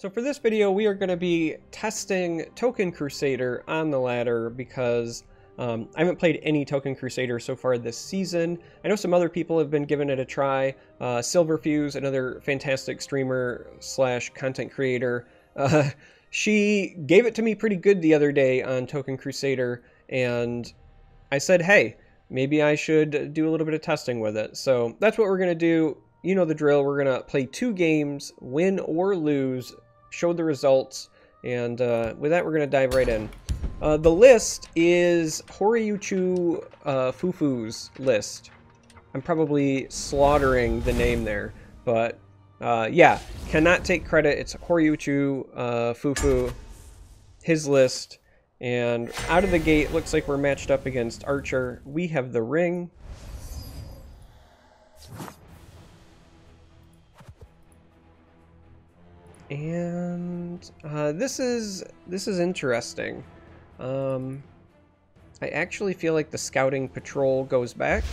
So for this video, we are going to be testing Token Crusader on the ladder because I haven't played any Token Crusader so far this season. I know some other people have been giving it a try. Silverfuse, another fantastic streamer slash content creator, she gave it to me pretty good the other day on Token Crusader, and I said, hey, maybe I should do a little bit of testing with it. So that's what we're going to do. You know the drill. We're going to play 2 games, win or lose, show the results, and with that, we're going to dive right in. The list is Horyuchu Fufu's list. I'm probably slaughtering the name there, but yeah, cannot take credit. It's Horyuchu Fufu, his list. And out of the gate, looks like we're matched up against Archer. We have the ring. And this is interesting. I actually feel like the scouting patrol goes back.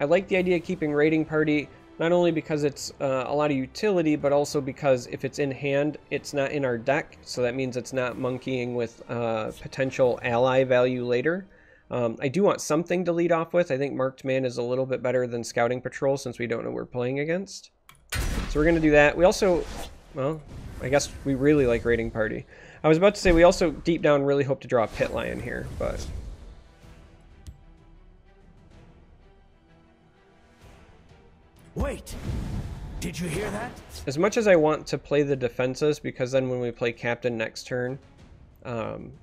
I like the idea of keeping raiding party, not only because it's a lot of utility, but also because if it's in hand, it's not in our deck, so that means it's not monkeying with potential ally value later. I do want something to lead off with. I think Marked Man is a little bit better than Scouting Patrol since we don't know who we're playing against. So we're going to do that. We also, well, I guess we really like Raiding Party. I was about to say we also deep down really hope to draw a Pit Lion here, but... Wait! Did you hear that? As much as I want to play the defenses, because then when we play Captain next turn, then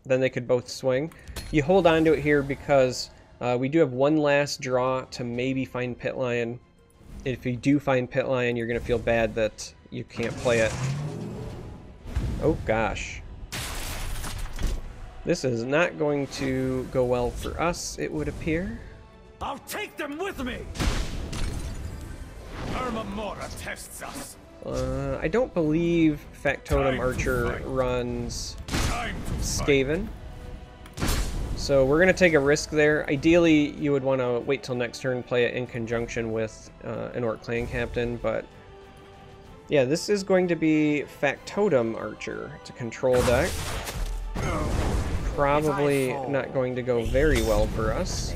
they could both swing. You hold on to it here because we do have one last draw to maybe find Pit Lion. If you do find Pit Lion, you're going to feel bad that you can't play it. Oh gosh. This is not going to go well for us, it would appear. I'll take them with me! Mora tests us. I don't believe Factotum Archer runs Skaven. So we're going to take a risk there. Ideally, you would want to wait till next turn, play it in conjunction with an Orc Clan Captain, but yeah, this is going to be Factotum Archer. It's a control deck. Probably not going to go very well for us.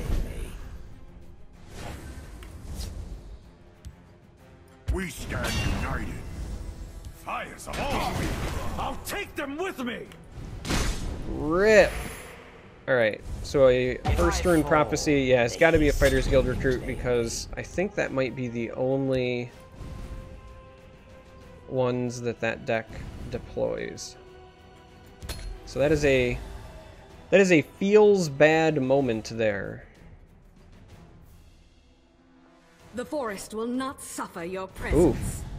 We stand united. Fires of all. I'll take them with me! Rip! Alright, so a first turn prophecy, yeah, it's got to be a Fighters Guild recruit because I think that might be the only ones that deck deploys. So that is a feels bad moment there. The forest will not suffer your presence. Ooh,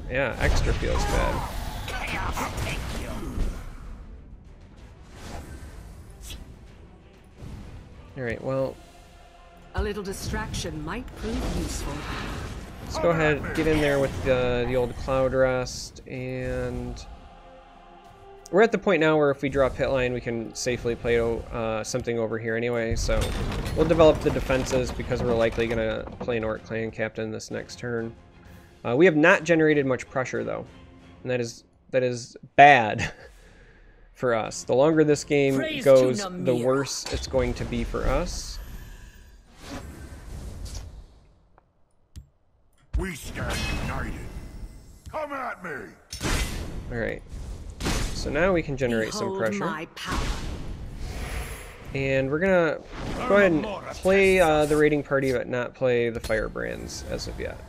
yeah, extra feels bad. Chaos take you. Alright, well... A little distraction might prove useful. Let's go ahead, get in there with the old Cloud Rest, and... We're at the point now where if we draw Pit Lion, we can safely play something over here anyway, so we'll develop the defenses because we're likely going to play an Orc Clan Captain this next turn. We have not generated much pressure, though, and that is bad for us. The longer this game goes, the worse it's going to be for us. We stand united. Come at me. All right. So now we can generate some pressure. My power. And we're gonna go ahead and play the raiding party, but not play the firebrands as of yet.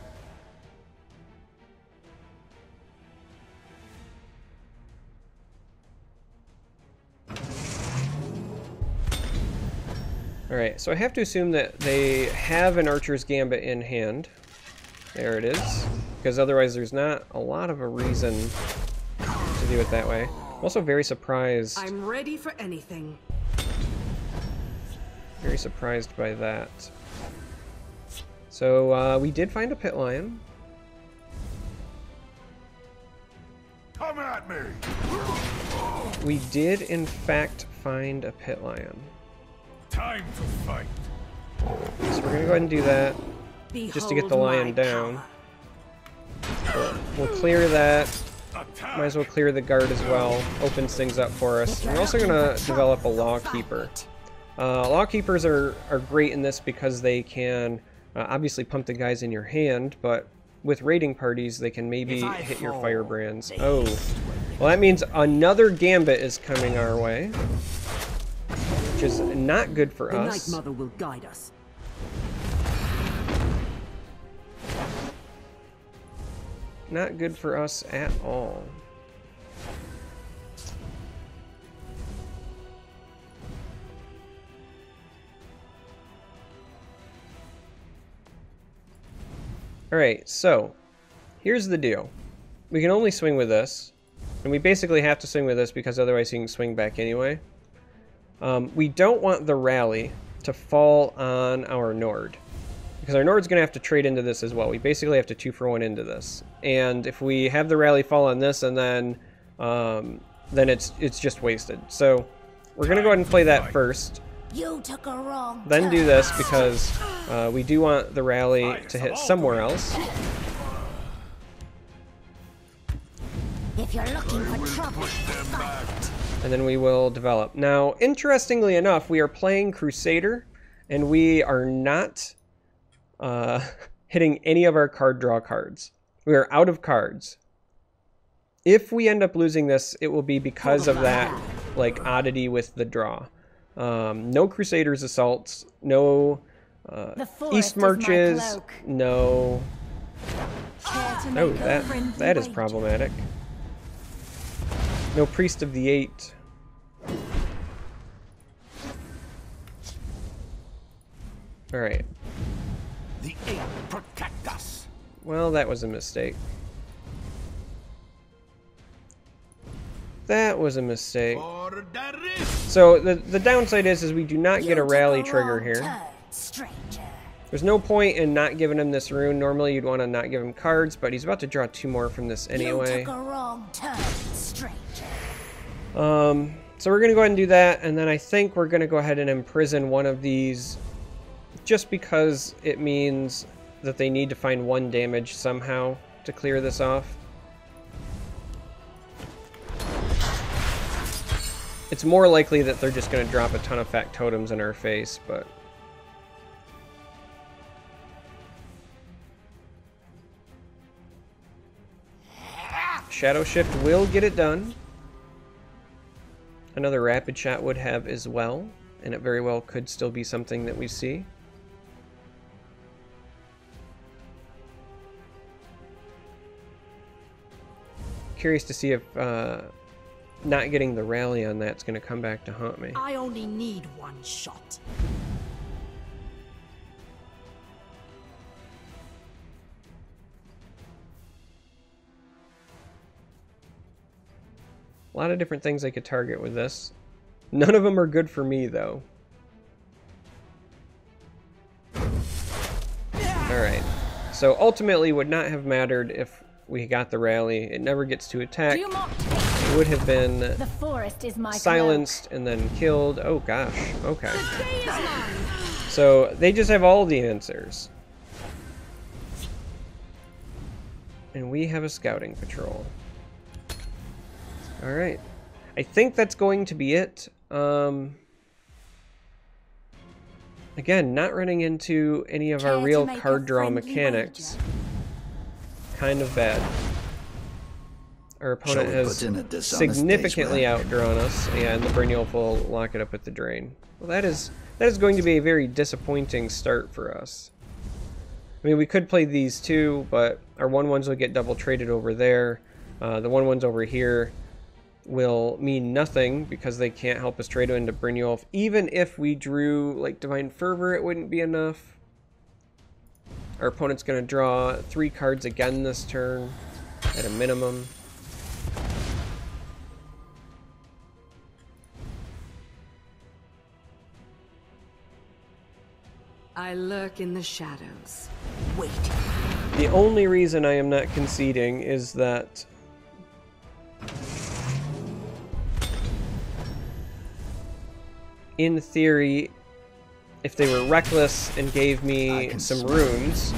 Alright, so I have to assume that they have an Archer's Gambit in hand. There it is. Because otherwise there's not a lot of a reason to do it that way. I'm also very surprised. I'm ready for anything. Very surprised by that. So we did find a Pit Lion. Come at me. We did in fact find a Pit Lion. Time to fight. So we're gonna go ahead and do that. Just to get the lion down. We'll clear that. Might as well clear the guard as well. Opens things up for us. We're also going to develop a Lawkeeper. Lawkeepers are great in this because they can obviously pump the guys in your hand, but with raiding parties, they can maybe hit your firebrands. Oh, well, that means another Gambit is coming our way, which is not good for us. The Night Mother will guide us. Not good for us at all. Alright, so here's the deal. We can only swing with this, and we basically have to swing with this because otherwise he can swing back anyway. We don't want the rally to fall on our Nord, because our Nord's going to have to trade into this as well. We basically have to 2-for-1 into this, and if we have the rally fall on this, and then it's just wasted. So we're going to go ahead and play that first. You took a wrong Then turn. do this because we do want the rally to hit somewhere else. If you're looking for trouble, fight. And then we will develop. Now, interestingly enough, we are playing Crusader, and we are not hitting any of our card draw cards. We are out of cards. If we end up losing this, it will be because of that like oddity with the draw. No Crusaders assaults, no East marches, no. Oh, that is problematic. No Priest of the Eight. All right. The Eight protect us. Well, that was a mistake. That was a mistake. So the downside is we do not get a rally trigger here. There's no point in not giving him this rune. Normally you'd want to not give him cards, but he's about to draw 2 more from this anyway. So we're going to go ahead and do that, and then I think we're going to go ahead and imprison one of these just because it means that they need to find 1 damage somehow to clear this off. It's more likely that they're just going to drop a ton of fat totems in our face, but... Shadow Shift will get it done. Another Rapid Shot would have as well, and it very well could still be something that we see. Curious to see if not getting the rally on that's going to come back to haunt me. I only need 1 shot. A lot of different things I could target with this. None of them are good for me, though. Alright. So ultimately, would not have mattered if we got the rally. It never gets to attack. It would have been The forest is my silenced and then killed. Oh gosh. Okay. So they just have all the answers. And we have a scouting patrol. Alright. I think that's going to be it. Again, not running into any of our real card draw mechanics. Kind of bad. Our opponent has significantly outdrawn us, and the Brynjolf will lock it up with the Drain. Well, that is going to be a very disappointing start for us. I mean, we could play these two, but our 1/1s will get double traded over there. The 1/1s over here will mean nothing because they can't help us trade into Brynjolf. Even if we drew like Divine Fervor, it wouldn't be enough. Our opponent's going to draw 3 cards again this turn at a minimum. I lurk in the shadows. Wait. The only reason I am not conceding is that in theory, if they were reckless and gave me some runes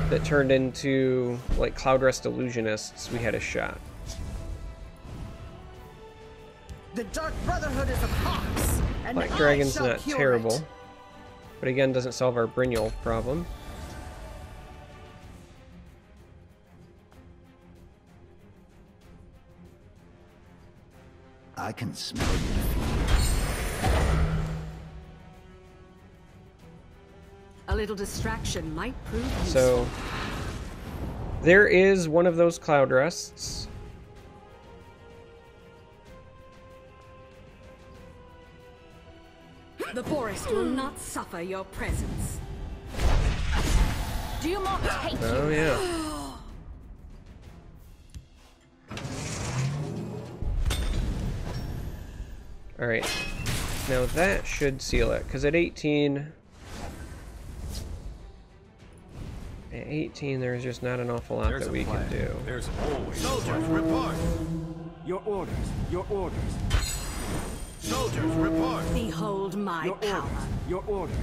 that turned into like Cloud Rest Illusionists, we had a shot. The Dark Brotherhood is a pox, and Black I Dragon's shall not cure terrible, it. but again doesn't solve our Brynjolf problem. I can smell you. A little distraction might prove useful. So there is one of those cloud rests. The forest will not suffer your presence. Do not take Oh you. yeah. All right. Now that should seal it, because at 18, there's just not an awful lot that we can do. There's always Soldiers, report! Your orders. Your orders. Soldiers, report! Behold my Your power. orders. Your orders.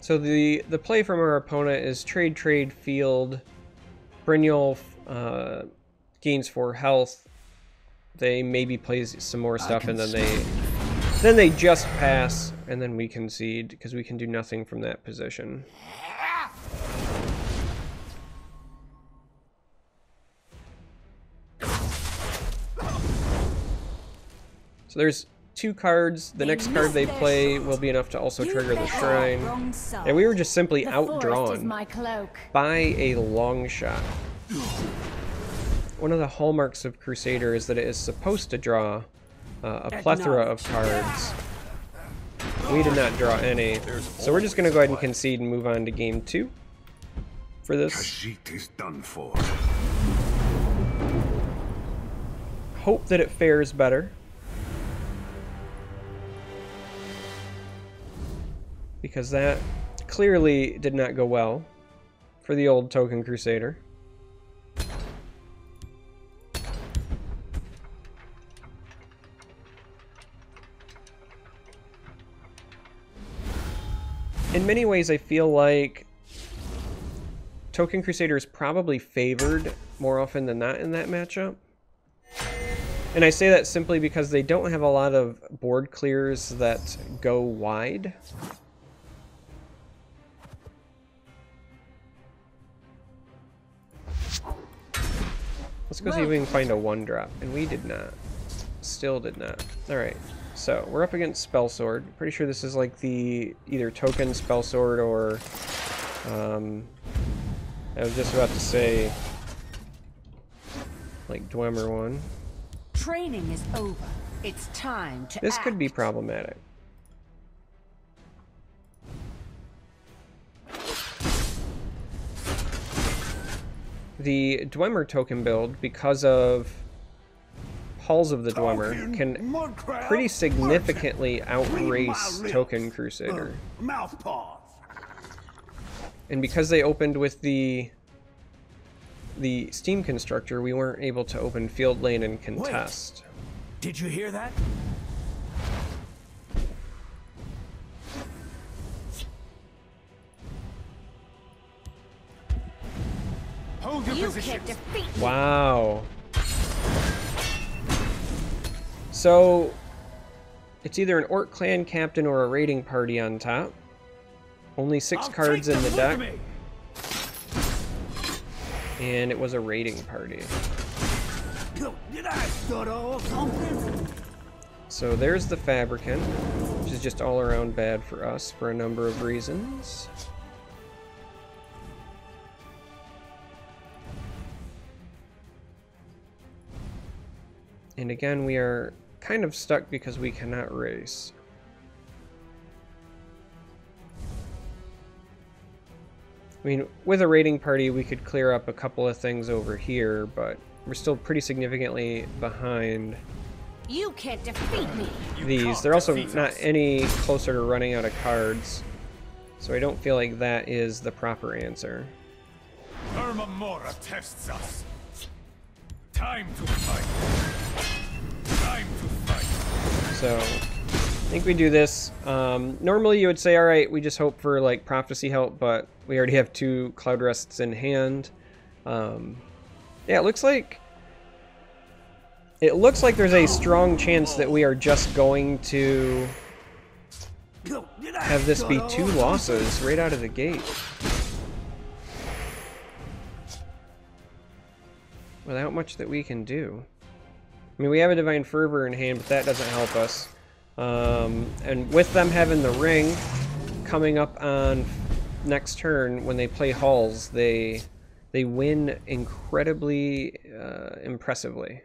So the play from our opponent is trade, field. Brynjolf gains 4 health. They maybe play some more stuff, and then they just pass, and then we concede because we can do nothing from that position. So there's 2 cards. The next card they play will be enough to also trigger the shrine. And we were just simply The forest is outdrawn my cloak. by a long shot. One of the hallmarks of Crusader is that it is supposed to draw a plethora of cards. We did not draw any, so we're just going to go ahead and concede and move on to game 2 for this. Khajiit is done for. Hope that it fares better, because that clearly did not go well for the old Token Crusader. In many ways, I feel like Token Crusader is probably favored more often than not in that matchup. And I say that simply because they don't have a lot of board clears that go wide. Let's go see if we can find a 1-drop. And we did not. Still did not. Alright. So, we're up against Spell Sword. Pretty sure this is like the either token Spell Sword or I was just about to say like Dwemer one. Training is over. It's time to This act. could be problematic. The Dwemer token build, because of Halls of the Dwemer, can pretty significantly outrace Token Crusader. Mouthpaws! And because they opened with the Steam Constructor, we weren't able to open Field Lane and Contest. Did you hear that? Hold your You position. can't defeat me. Wow. So, it's either an Orc Clan Captain or a raiding party on top. Only 6 cards in the deck. And it was a raiding party. Did I stutter or something? So there's the Fabricant, which is just all around bad for us for a number of reasons. And again, we are kind of stuck because we cannot race. I mean, with a raiding party, we could clear up a couple of things over here, but we're still pretty significantly behind You can't defeat me. these. They're also not any closer to running out of cards, so I don't feel like that is the proper answer. Irma Mora tests us. Time to fight. Time to fight. So, I think we do this. Normally you would say, alright, we just hope for like Prophecy help, but we already have 2 Cloud Rests in hand. Yeah, it looks like there's a strong chance that we are just going to have this be 2 losses right out of the gate. Without much that we can do. I mean, we have a Divine Fervor in hand, but that doesn't help us. And with them having the ring coming up on next turn, when they play Halls, they win incredibly impressively.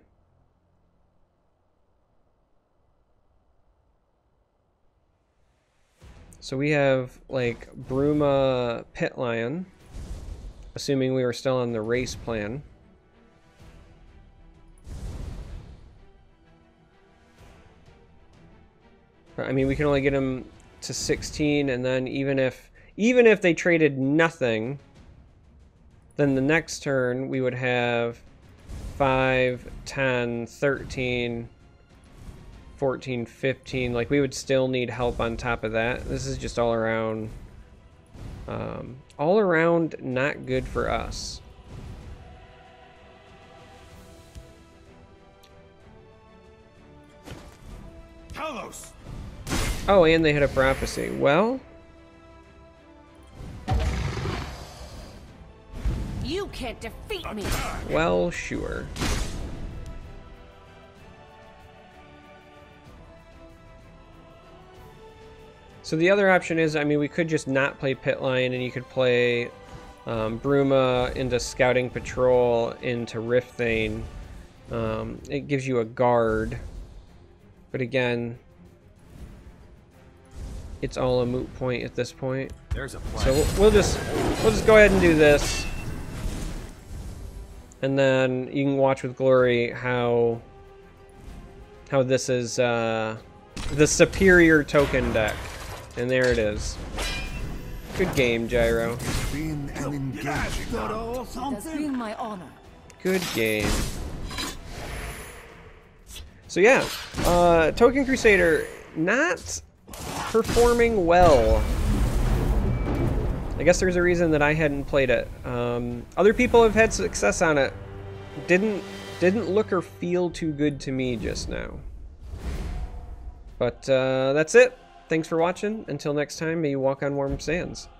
So we have like Bruma Pit Lion, assuming we were still on the race plan. I mean, we can only get him to 16, and then even if they traded nothing, then the next turn we would have 5, 10, 13, 14, 15. Like, we would still need help on top of that. This is just all around not good for us. Talos! Oh, and they hit a prophecy. Well, You can't defeat me. well, sure. So the other option is, I mean, we could just not play Pit Lion, and you could play Bruma into Scouting Patrol into Rifthane. It gives you a guard, but again, it's all a moot point at this point. There's a plan. So we'll just go ahead and do this, and then you can watch with glory how this is the superior token deck. And there it is. Good game, Gyro. It's been an engaging Toro or It has something? been my honor. Good game. So yeah, Token Crusader not performing well. I guess there's a reason that I hadn't played it. Other people have had success on it. Didn't look or feel too good to me just now. But that's it. Thanks for watching. Until next time, may you walk on warm sands.